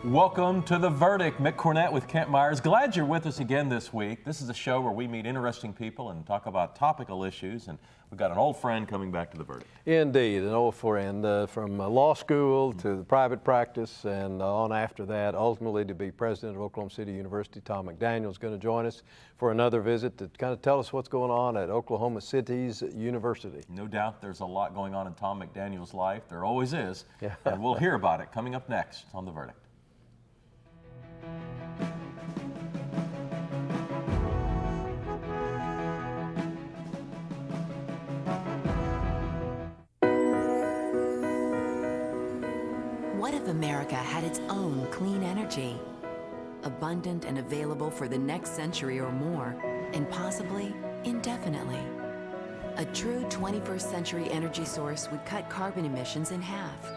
Welcome to The Verdict. Mick Cornett with Kent Myers. Glad you're with us again this week. This is a show where we meet interesting people and talk about topical issues, and we've got an old friend coming back to The Verdict. Indeed, an old friend from law school to the private practice and on after that, ultimately to be president of Oklahoma City University. Tom McDaniel is going to join us for another visit to kind of tell us what's going on at Oklahoma City's university. No doubt there's a lot going on in Tom McDaniel's life. There always is, Yeah. And we'll hear about it coming up next on The Verdict. What if America had its own clean energy? Abundant and available for the next century or more, and possibly indefinitely. A true 21st century energy source would cut carbon emissions in half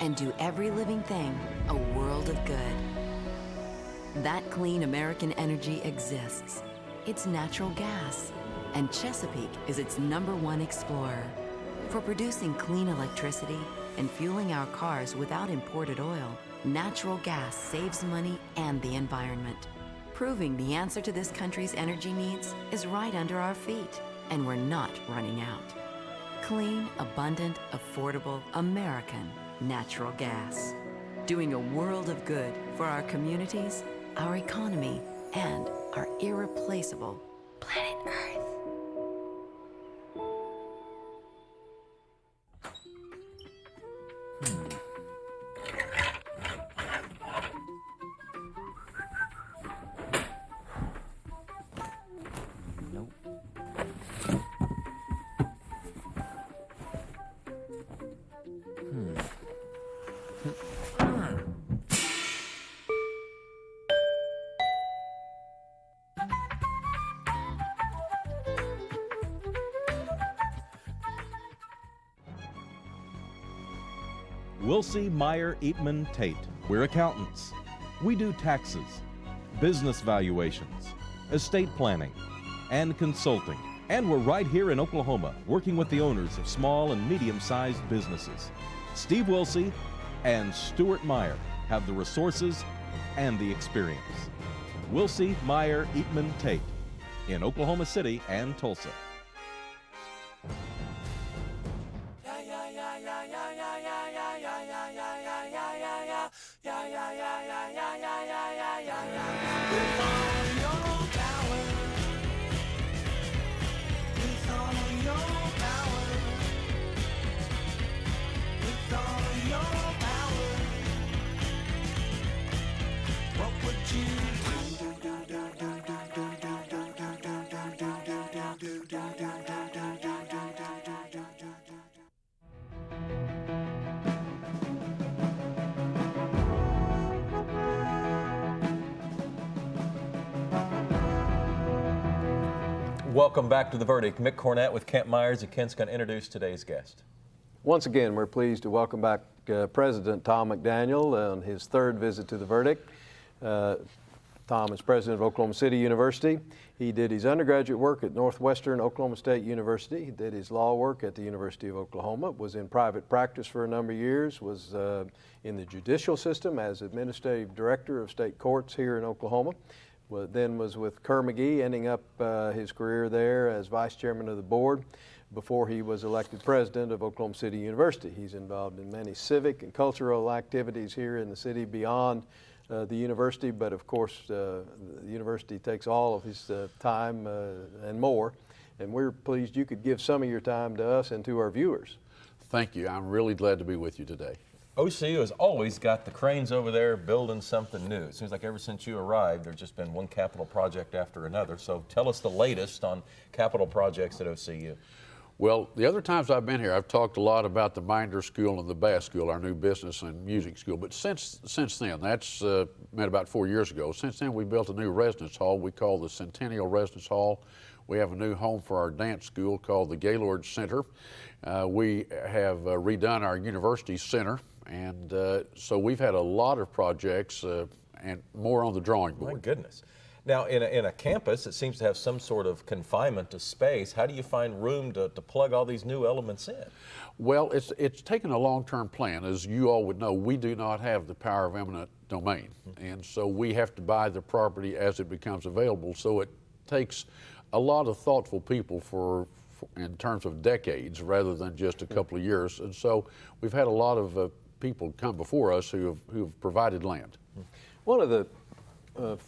and do every living thing a world of good. That clean American energy exists. It's natural gas, and Chesapeake is its #1 explorer. For producing clean electricity and fueling our cars without imported oil, natural gas saves money and the environment. Proving the answer to this country's energy needs is right under our feet, and we're not running out. Clean, abundant, affordable, American natural gas. Doing a world of good for our communities, our economy, and our irreplaceable planet Earth. Wilsey, Meyer, Eatman, Tate. We're accountants. We do taxes, business valuations, estate planning, and consulting. And we're right here in Oklahoma, working with the owners of small and medium-sized businesses. Steve Wilsey and Stuart Meyer have the resources and the experience. Wilsey, Meyer, Eatman, Tate in Oklahoma City and Tulsa. Welcome back to The Verdict. Mick Cornett with Kent Myers, and Kent's going to introduce today's guest. Once again, we're pleased to welcome back President Tom McDaniel on his third visit to The Verdict. Tom is president of Oklahoma City University. He did his undergraduate work at Northwestern Oklahoma State University. He did his law work at the University of Oklahoma, was in private practice for a number of years, was in the judicial system as administrative director of state courts here in Oklahoma. Then was with Kerr McGee, ending up his career there as vice chairman of the board before he was elected president of Oklahoma City University. He's involved in many civic and cultural activities here in the city beyond the university, but of course the university takes all of his time and more, and we're pleased you could give some of your time to us and to our viewers. Thank you. I'm really glad to be with you today. OCU has always got the cranes over there building something new. It seems like ever since you arrived, there's just been one capital project after another. So tell us the latest on capital projects at OCU. Well, the other times I've been here, I've talked a lot about the Binder School and the Bass School, our new business and music school. But since then, that's been about 4 years ago. Since then, we built a new residence hall we call the Centennial Residence Hall. We have a new home for our dance school called the Gaylord Center. We have redone our university center. And so we've had a lot of projects and more on the drawing board. My goodness. Now, in a campus, it seems to have some sort of confinement to space. How do you find room to plug all these new elements in? Well, it's taken a long-term plan. As you all would know, we do not have the power of eminent domain. And so we have to buy the property as it becomes available. So it takes a lot of thoughtful people in terms of decades rather than just a couple of years. And so we've had a lot of people come before us who have provided land. One of the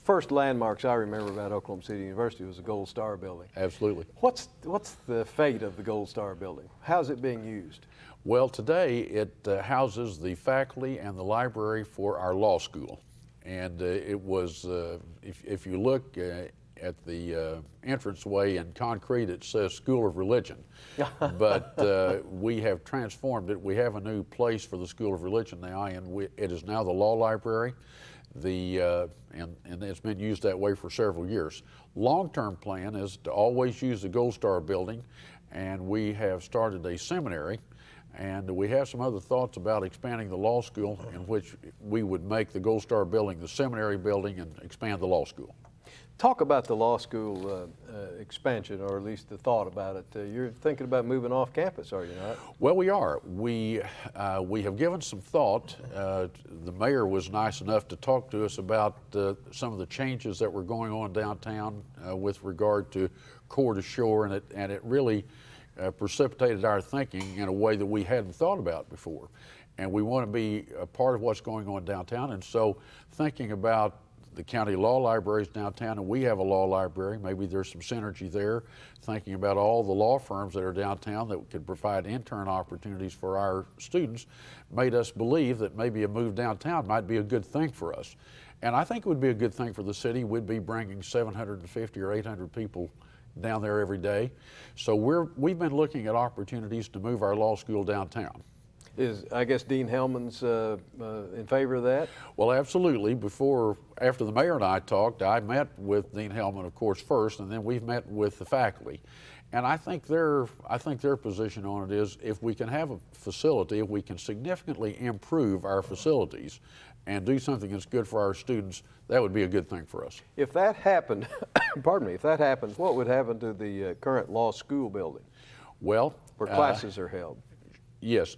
first landmarks I remember about Oklahoma City University was the Gold Star building. Absolutely. What's the fate of the Gold Star building? How's it being used? Well, today it houses the faculty and the library for our law school. And it was, if you look at the entranceway in concrete, it says School of Religion. But we have transformed it. We have a new place for the School of Religion now, and it is now the law library. And it's been used that way for several years. Long-term plan is to always use the Gold Star building, and we have started a seminary, and we have some other thoughts about expanding the law school, in which we would make the Gold Star building the seminary building and expand the law school. Talk about the law school expansion, or at least the thought about it. You're thinking about moving off campus, are you not? Well, we are. We have given some thought. The mayor was nice enough to talk to us about some of the changes that were going on downtown with regard to core to shore, and it really precipitated our thinking in a way that we hadn't thought about before. And we want to be a part of what's going on downtown, and so thinking about the county law libraries downtown, and we have a law library. Maybe there's some synergy there, thinking about all the law firms that are downtown that could provide intern opportunities for our students, made us believe that maybe a move downtown might be a good thing for us. And I think it would be a good thing for the city. We'd be bringing 750 or 800 people down there every day. So we've been looking at opportunities to move our law school downtown. I guess Dean Hellman's in favor of that? Well, absolutely. After the mayor and I talked, I met with Dean Hellman, of course, first, and then we've met with the faculty. And I think their position on it is, if we can have a facility, if we can significantly improve our facilities and do something that's good for our students, that would be a good thing for us. If that happened, pardon me, if that happens, what would happen to the current law school building? Well, where classes are held? Yes,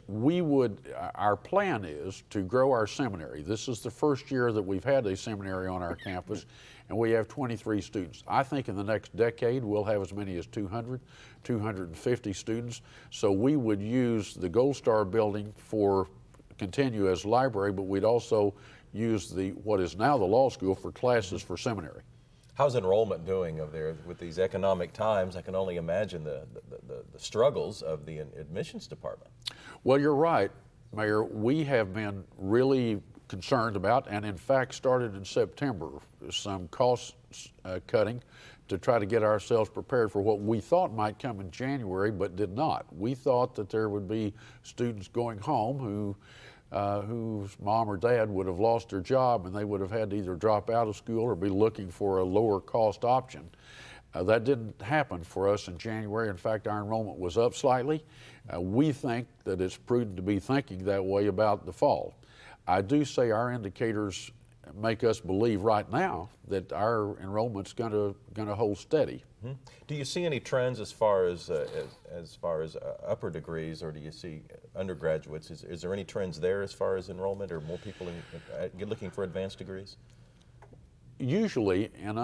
our plan is to grow our seminary. This is the first year that we've had a seminary on our campus, and we have 23 students. I think in the next decade, we'll have as many as 200, 250 students. So we would use the Gold Star building continue as library, but we'd also use what is now the law school for classes for seminary. How's enrollment doing over there with these economic times? I can only imagine the struggles of the admissions department. Well, you're right, Mayor. We have been really concerned about, and in fact started in September, some cost cutting to try to get ourselves prepared for what we thought might come in January, but did not. We thought that there would be students going home whose mom or dad would have lost their job, and they would have had to either drop out of school or be looking for a lower cost option. That didn't happen for us in January. In fact, our enrollment was up slightly. We think that it's prudent to be thinking that way about the fall. I do say our indicators make us believe right now that our enrollment's going to hold steady. Mm-hmm. Do you see any trends as far as upper degrees, or do you see undergraduates? Is there any trends there as far as enrollment, or more people looking for advanced degrees? Usually in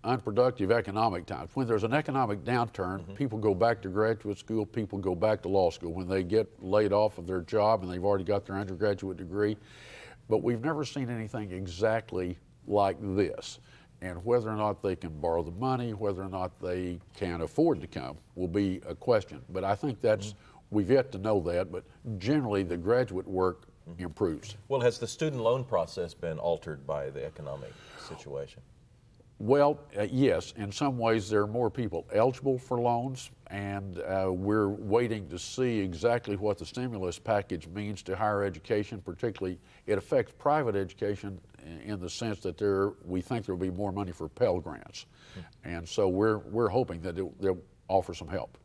unproductive economic times, when there's an economic downturn, mm-hmm. people go back to graduate school, people go back to law school when they get laid off of their job and they've already got their undergraduate degree. But we've never seen anything exactly like this. And whether or not they can borrow the money, whether or not they can afford to come, will be a question. But I think we've yet to know that, but generally the graduate work improves. Well, has the student loan process been altered by the economic situation? Well, yes. In some ways, there are more people eligible for loans, and we're waiting to see exactly what the stimulus package means to higher education. Particularly, it affects private education in the sense that we think there will be more money for Pell Grants, and so we're hoping that they'll offer some help.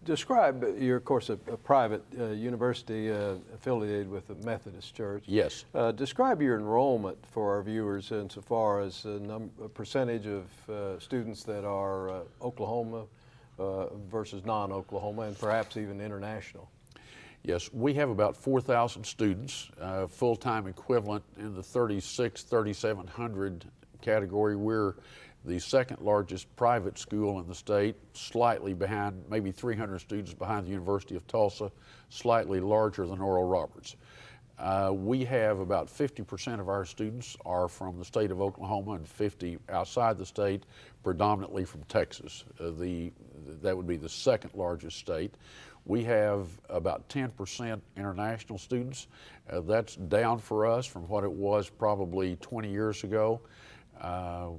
Describe, you're of course a private university affiliated with the Methodist Church. Yes. Describe your enrollment for our viewers insofar as a percentage of students that are Oklahoma versus non-Oklahoma and perhaps even international. Yes, we have about 4,000 students, full-time equivalent in the 3,700 category. We're the second largest private school in the state, slightly behind, maybe 300 students behind the University of Tulsa, slightly larger than Oral Roberts. We have about 50% of our students are from the state of Oklahoma and 50 outside the state, predominantly from Texas. That would be the second largest state. We have about 10% international students. That's down for us from what it was probably 20 years ago. A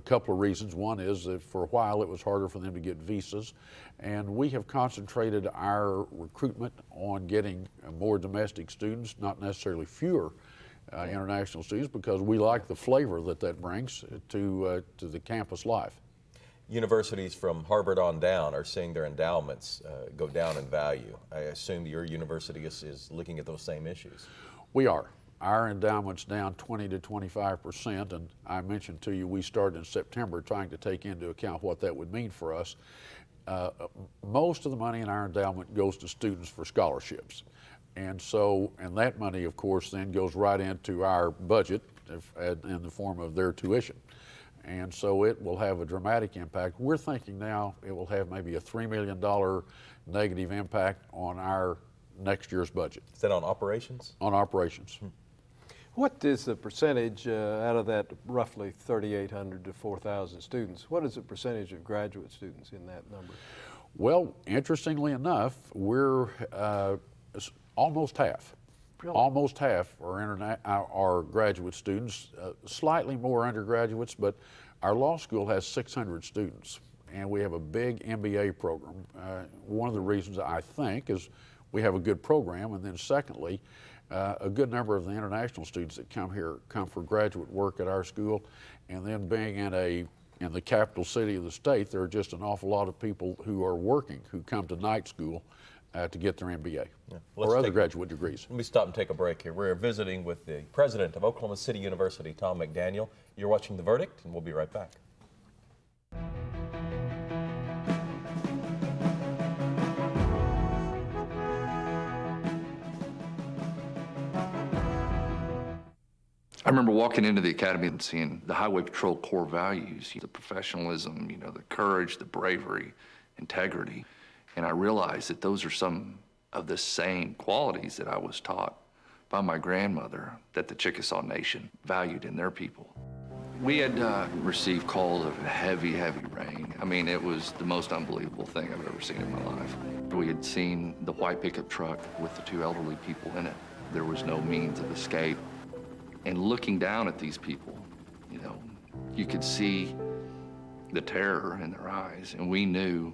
couple of reasons. One is that for a while it was harder for them to get visas, and we have concentrated our recruitment on getting more domestic students, not necessarily fewer international students, because we like the flavor that brings to the campus life. Universities from Harvard on down are seeing their endowments go down in value. I assume your university is looking at those same issues. We are. Our endowment's down 20 to 25%, and I mentioned to you we started in September trying to take into account what that would mean for us. Most of the money in our endowment goes to students for scholarships. And that money, of course, then goes right into our budget in the form of their tuition. And so it will have a dramatic impact. We're thinking now it will have maybe a $3 million negative impact on our next year's budget. Is that on operations? On operations. What is the percentage out of that roughly 3,800 to 4,000 students? What is the percentage of graduate students in that number? Well, interestingly enough, we're almost half. Really? Almost half are graduate students, slightly more undergraduates, but our law school has 600 students, and we have a big MBA program. One of the reasons I think is we have a good program, and then secondly, a good number of the international students that come here come for graduate work at our school, and then being in the capital city of the state, there are just an awful lot of people who are working who come to night school to get their MBA or other graduate degrees. Let me stop and take a break here. We're visiting with the president of Oklahoma City University, Tom McDaniel. You're watching The Verdict, and we'll be right back. I remember walking into the academy and seeing the Highway Patrol core values, the professionalism, the courage, the bravery, integrity. And I realized that those are some of the same qualities that I was taught by my grandmother that the Chickasaw Nation valued in their people. We had received calls of heavy, heavy rain. I mean, it was the most unbelievable thing I've ever seen in my life. We had seen the white pickup truck with the two elderly people in it. There was no means of escape. And looking down at these people, you could see the terror in their eyes, and we knew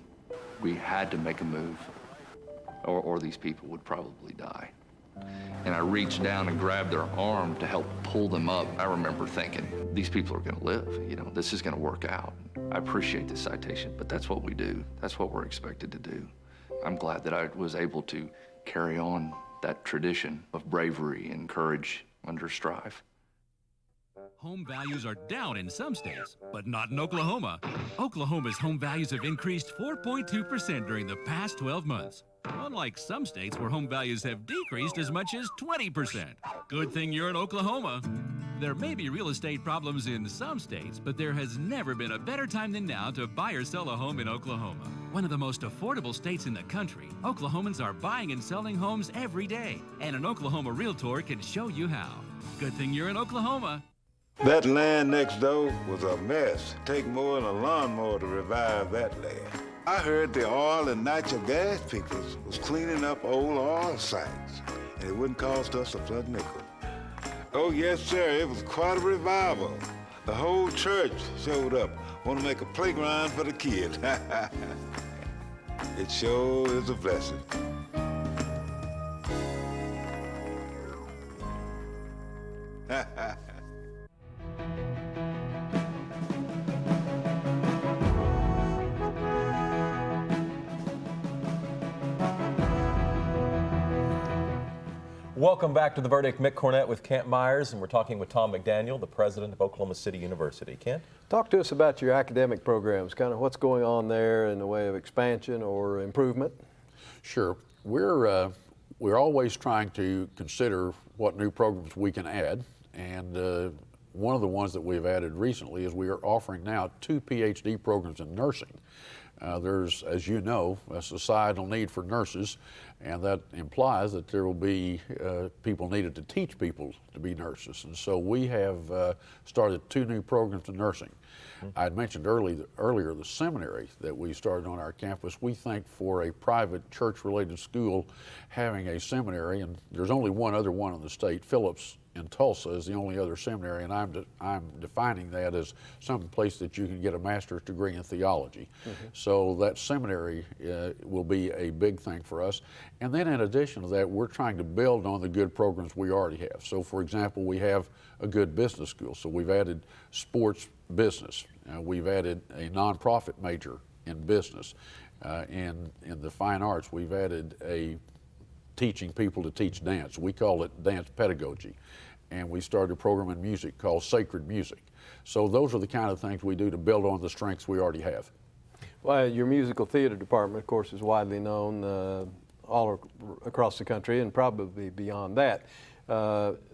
we had to make a move or these people would probably die. And I reached down and grabbed their arm to help pull them up. I remember thinking, these people are gonna live, this is gonna work out. I appreciate this citation, but that's what we do. That's what we're expected to do. I'm glad that I was able to carry on that tradition of bravery and courage under strife. Home values are down in some states, but not in Oklahoma. Oklahoma's home values have increased 4.2% during the past 12 months. Unlike some states where home values have decreased as much as 20%. Good thing you're in Oklahoma. There may be real estate problems in some states, but there has never been a better time than now to buy or sell a home in Oklahoma. One of the most affordable states in the country, Oklahomans are buying and selling homes every day, and an Oklahoma Realtor can show you how. Good thing you're in Oklahoma. That land next door was a mess. Take more than a lawnmower to revive that land. I heard the oil and natural gas people was cleaning up old oil sites, and it wouldn't cost us a plug nickel. Oh yes, sir, it was quite a revival. The whole church showed up, want to make a playground for the kids. It sure is a blessing. Welcome back to The Verdict. Mick Cornett with Kent Myers, and we're talking with Tom McDaniel, the president of Oklahoma City University. Kent? Talk to us about your academic programs, kind of what's going on there in the way of expansion or improvement. Sure. We're always trying to consider what new programs we can add, and one of the ones that we've added recently is we are offering now 2 PhD programs in nursing. There's, as you know, a societal need for nurses, and that implies that there will be people needed to teach people to be nurses. And so we have started 2 new programs in nursing. I had mentioned earlier the seminary that we started on our campus. We think for a private church-related school, having a seminary, and there's only one other one in the state, Phillips in Tulsa is the only other seminary, and I'm defining that as some place that you can get a master's degree in theology. So that seminary will be a big thing for us. And then in addition to that, we're trying to build on the good programs we already have. So for example, we have a good business school. So we've added sports business. We've added a nonprofit major in business. In the fine arts, we've added a teaching people to teach dance. We call it dance pedagogy. And we started a program in music called Sacred Music. So those are the kind of things we do to build on the strengths we already have. Well, your musical theater department, of course, is widely known all across the country and probably beyond that.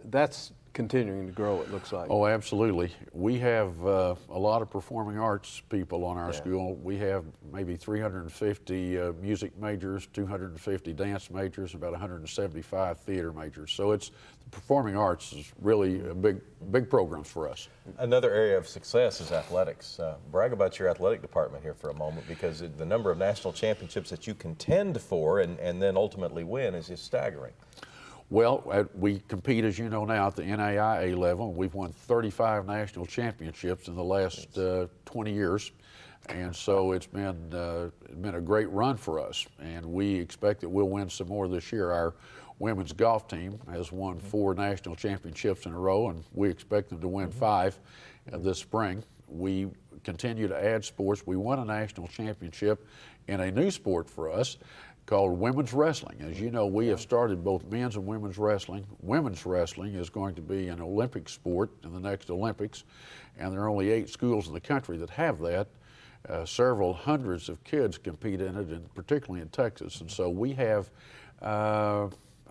That's continuing to grow, it looks like. Oh, absolutely. We have a lot of performing arts people on our school. We have maybe 350 music majors, 250 dance majors, about 175 theater majors. So the performing arts is really a big program for us. Another area of success is athletics. Brag about your athletic department here for a moment, because the number of national championships that you contend for and then ultimately win is just staggering. Well, we compete, as you know now, at the NAIA level. We've won 35 national championships in the last 20 years. And so it's been a great run for us. And we expect that we'll win some more this year. Our women's golf team has won 4 national championships in a row, and we expect them to win 5 this spring. We continue to add sports. We won a national championship in a new sport for us called women's wrestling. As you know, we have started both men's and women's wrestling. Women's wrestling is going to be an Olympic sport in the next Olympics, and there are only 8 schools in the country that have that. Several hundreds of kids compete in it, and particularly in Texas. And so we have, I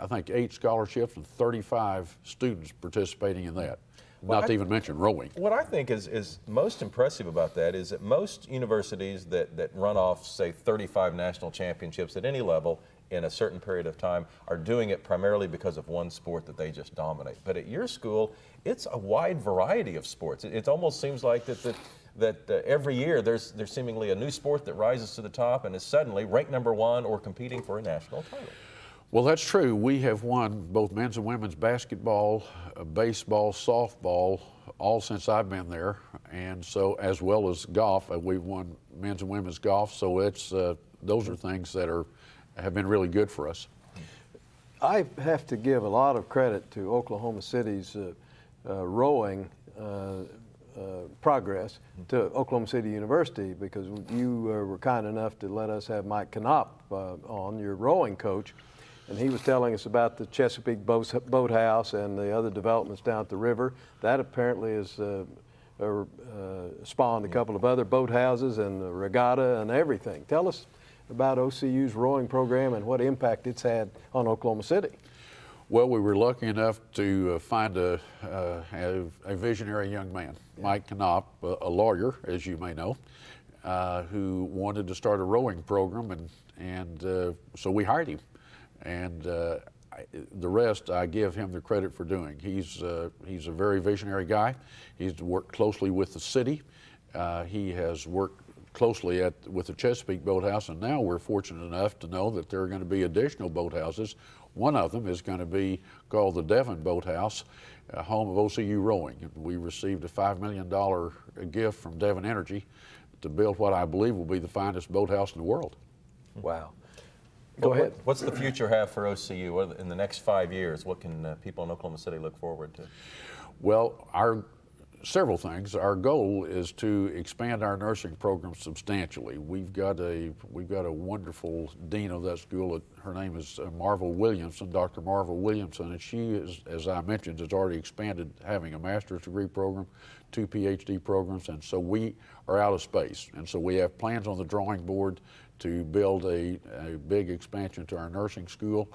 think, 8 scholarships and 35 students participating in that. Well, Not to even mention rowing. What I think is most impressive about that is that most universities that run off, say, 35 national championships at any level in a certain period of time are doing it primarily because of one sport that they just dominate. But at your school, it's a wide variety of sports. It almost seems like that every year there's seemingly a new sport that rises to the top and is suddenly ranked #1 or competing for a national title. Well, that's true. We have won both men's and women's basketball, baseball, softball, all since I've been there, and so as well as golf. We've won men's and women's golf, so those are things that have been really good for us. I have to give a lot of credit to Oklahoma City's rowing progress to Oklahoma City University, because you were kind enough to let us have Mike Knopp on, your rowing coach. And he was telling us about the Chesapeake Boathouse and the other developments down at the river. That apparently has spawned a couple of other boathouses and the regatta and everything. Tell us about OCU's rowing program and what impact it's had on Oklahoma City. Well, we were lucky enough to find a visionary young man, Mike Knopp, a lawyer, as you may know, who wanted to start a rowing program, and so we hired him. And the rest, I give him the credit for doing. He's a very visionary guy. He's worked closely with the city. He has worked closely with the Chesapeake Boathouse, and now we're fortunate enough to know that there are going to be additional boathouses. One of them is going to be called the Devon Boathouse, home of OCU Rowing. And we received a $5 million gift from Devon Energy to build what I believe will be the finest boathouse in the world. Wow. Go ahead. What's the future have for OCU in the next 5 years? What can people in Oklahoma City look forward to? Well, our several things. Our goal is to expand our nursing program substantially. We've got a wonderful dean of that school. Her name is Marvel Williamson, Dr. Marvel Williamson, and she is, as I mentioned, has already expanded, having a master's degree program, 2 PhD programs, and so we are out of space. And so we have plans on the drawing board to build a big expansion to our nursing school.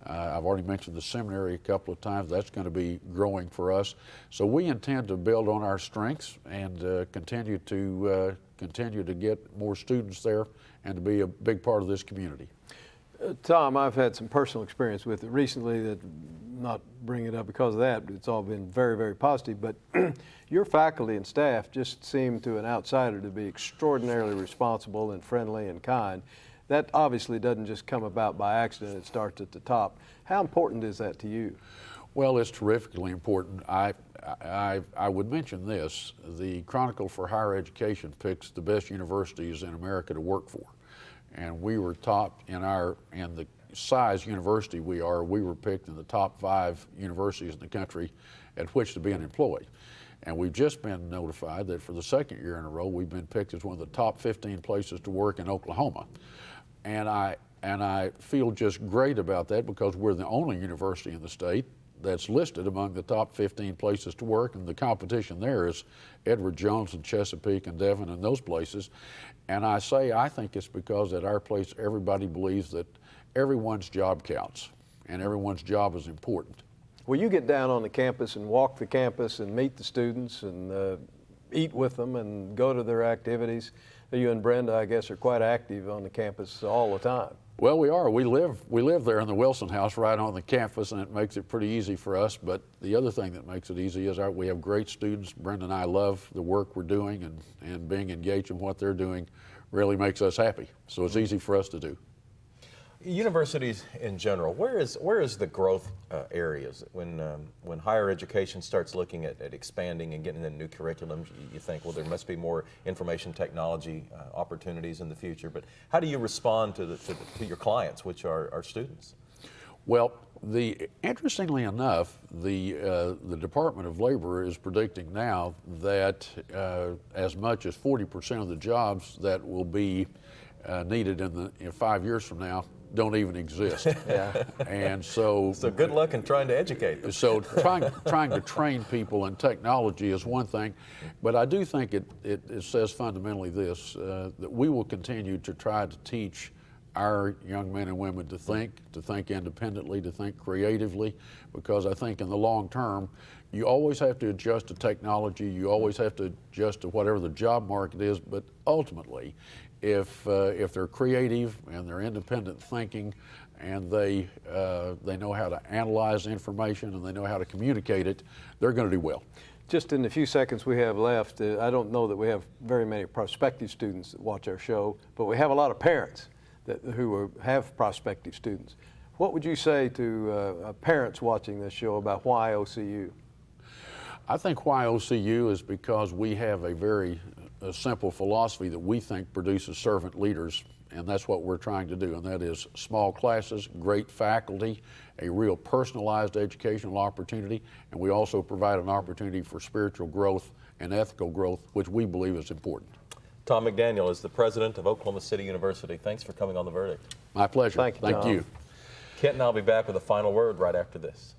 I've already mentioned the seminary a couple of times. That's going to be growing for us. So we intend to build on our strengths and continue to get more students there and to be a big part of this community. Tom, I've had some personal experience with it recently, that not bring it up because of that, but it's all been very, very positive. But your faculty and staff just seem to an outsider to be extraordinarily responsible and friendly and kind. That obviously doesn't just come about by accident. It starts at the top. How important is that to you? Well, it's terrifically important. I would mention this. The Chronicle for Higher Education picks the best universities in America to work for. And we were top in the size university we were picked in the top 5 universities in the country at which to be an employee. And we've just been notified that for the 2nd year in a row, we've been picked as one of the top 15 places to work in Oklahoma. And I feel just great about that, because we're the only university in the state that's listed among the top 15 places to work, and the competition there is Edward Jones and Chesapeake and Devon and those places. And I think it's because at our place everybody believes that everyone's job counts and everyone's job is important. Well, you get down on the campus and walk the campus and meet the students and eat with them and go to their activities. You and Brenda, I guess, are quite active on the campus all the time. Well, we are. We live there in the Wilson House right on the campus, and it makes it pretty easy for us. But the other thing that makes it easy is we have great students. Brenda and I love the work we're doing, and being engaged in what they're doing really makes us happy. So it's easy for us to do. Universities in general, where is the growth areas? When higher education starts looking at expanding and getting in new curriculums, you think, well, there must be more information technology opportunities in the future. But how do you respond to your clients, which are students? Well, interestingly enough, the Department of Labor is predicting now that as much as 40% of the jobs that will be needed in 5 years from now don't even exist. Yeah. And so good luck in trying to educate them. So trying to train people in technology is one thing, but I do think it says fundamentally this, that we will continue to try to teach our young men and women to think independently, to think creatively, because I think in the long term, you always have to adjust to technology, you always have to adjust to whatever the job market is, but ultimately, if they're creative and they're independent thinking and they know how to analyze information and they know how to communicate it, they're going to do well. Just in the few seconds we have left, I don't know that we have very many prospective students that watch our show, but we have a lot of parents who have prospective students. What would you say to parents watching this show about why OCU? I think why OCU is because we have a simple philosophy that we think produces servant leaders, and that's what we're trying to do, and that is small classes, great faculty, a real personalized educational opportunity, and we also provide an opportunity for spiritual growth and ethical growth, which we believe is important. Tom McDaniel is the president of Oklahoma City University. Thanks for coming on The Verdict. My pleasure. Thank you. Kent and I'll be back with a final word right after this.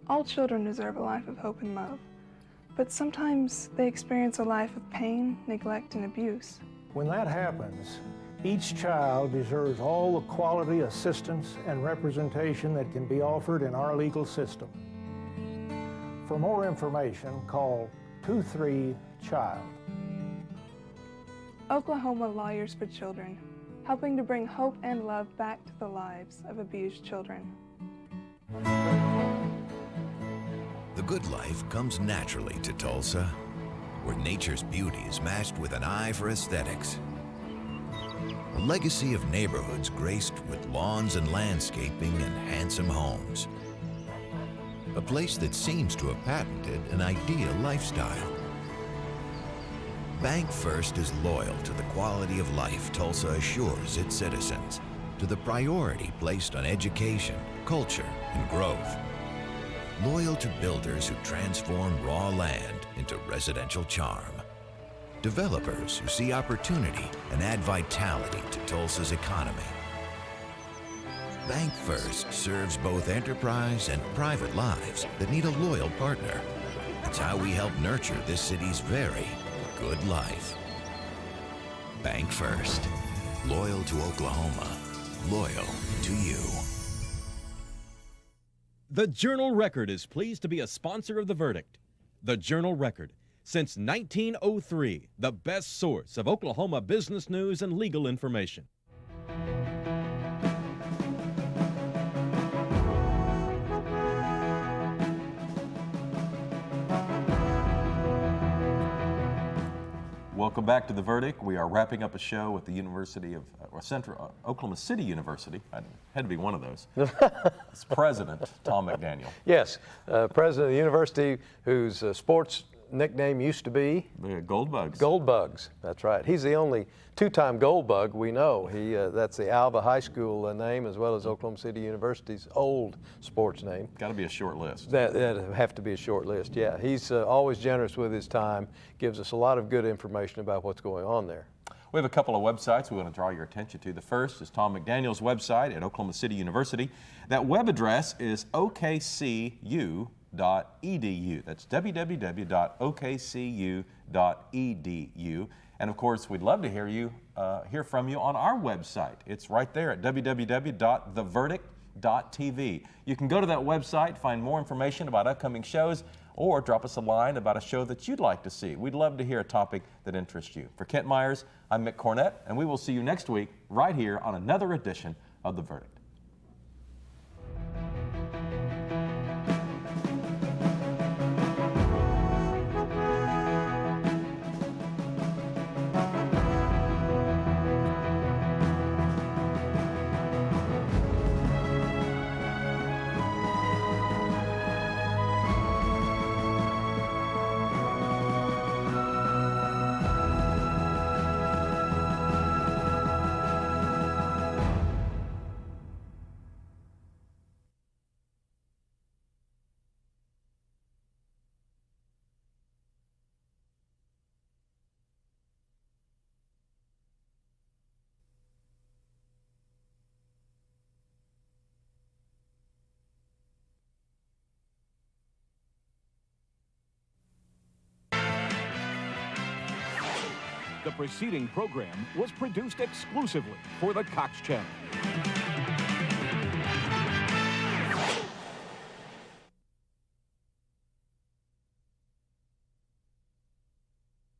All children deserve a life of hope and love, but sometimes they experience a life of pain, neglect, and abuse. When that happens, each child deserves all the quality assistance and representation that can be offered in our legal system. For more information, call 23-CHILD. Oklahoma Lawyers for Children, helping to bring hope and love back to the lives of abused children. The good life comes naturally to Tulsa, where nature's beauty is matched with an eye for aesthetics. A legacy of neighborhoods graced with lawns and landscaping and handsome homes. A place that seems to have patented an ideal lifestyle. Bank First is loyal to the quality of life Tulsa assures its citizens, to the priority placed on education, culture, and growth. Loyal to builders who transform raw land into residential charm. Developers who see opportunity and add vitality to Tulsa's economy. Bank First serves both enterprise and private lives that need a loyal partner. It's how we help nurture this city's very good life. Bank First. Loyal to Oklahoma. Loyal to you. The Journal-Record is pleased to be a sponsor of The Verdict. The Journal-Record, since 1903, the best source of Oklahoma business news and legal information. Welcome back to The Verdict. We are wrapping up a show at the Oklahoma City University. I had to be one of those. It's President Tom McDaniel. Yes, president of the university whose sports nickname used to be? The Gold Bugs. Gold Bugs, that's right. He's the only two-time Gold Bug we know. That's the Alva High School name as well as Oklahoma City University's old sports name. Got to be a short list. That'd have to be a short list, yeah. He's always generous with his time, gives us a lot of good information about what's going on there. We have a couple of websites we want to draw your attention to. The first is Tom McDaniel's website at Oklahoma City University. That web address is okcu.edu. That's www.okcu.edu. And of course, we'd love to hear from you on our website. It's right there at www.theverdict.tv. You can go to that website, find more information about upcoming shows, or drop us a line about a show that you'd like to see. We'd love to hear a topic that interests you. For Kent Myers, I'm Mick Cornett, and we will see you next week right here on another edition of The Verdict. The preceding program was produced exclusively for the Cox Channel.